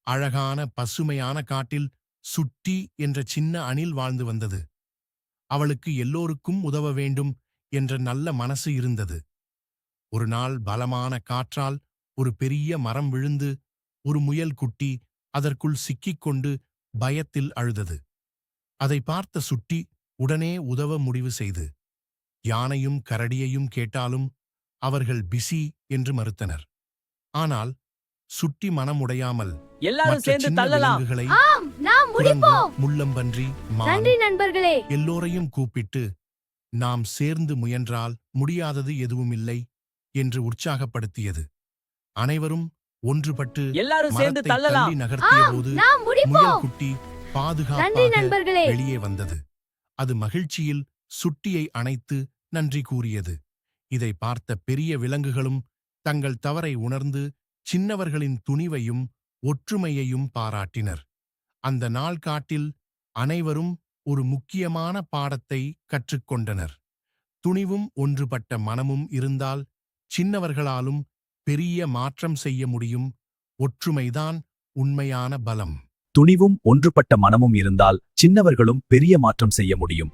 அழகான பசுமையான காட்டில் சுட்டி என்ற சின்ன அணில் வாழ்ந்து வந்தது. அவளுக்கு எல்லோருக்கும் உதவ வேண்டும் என்ற நல்ல மனசு இருந்தது. ஒரு நாள் பலமான காற்றால் ஒரு பெரிய மரம் விழுந்து ஒரு முயல் குட்டி அதற்குள் சிக்கிக்கொண்டு பயத்தில் அழுதது. அதை பார்த்த சுட்டி உடனே உதவ முடிவு செய்து, யானையும் கரடியையும் கேட்டாலும் அவர்கள் பிஸி என்று மறுத்தனர். ஆனால் சுட்டி மனமுடையாமல் எல்லாரும் மற்ற சேர்ந்து சின்ன தள்ளலாம். விலங்குகளை, ஆம், நாம் குரங்கு, முடிப்போம். முள்ளம்பன்றி, மான் நன்றி நண்பர்களே. எல்லோரையும் கூப்பிட்டு நாம் சேர்ந்து முயன்றால் முடியாதது எதுவுமில்லை என்று உற்சாகப்படுத்தியது. அனைவரும் ஒன்றுபட்டு எல்லாரும் சேர்ந்து மரத்தை தள்ளலாம். தள்ளி நகர்த்திய ஆம், போது நாம் முடிப்போம். முயல் குட்டி நன்றி பாதுகாப்பாக நண்பர்களே. வெளியே வந்தது. அது மகிழ்ச்சியில் சுட்டியை அணைத்து நன்றி கூறியது. இதை பார்த்த பெரிய விலங்குகளும் தங்கள் தவறை உணர்ந்து சின்னவர்களின் துணிவையும் ஒற்றுமையையும் பாராட்டினர். அந்த நாள் காட்டில் அனைவரும் ஒரு முக்கியமான பாடத்தை கற்றுக்கொண்டனர். துணிவும் ஒன்றுபட்ட மனமும் இருந்தால் சின்னவர்களாலும் பெரிய மாற்றம் செய்ய முடியும். ஒற்றுமைதான் உண்மையான பலம். துணிவும் ஒன்றுபட்ட மனமும் இருந்தால் சின்னவர்களும் பெரிய மாற்றம் செய்ய முடியும்.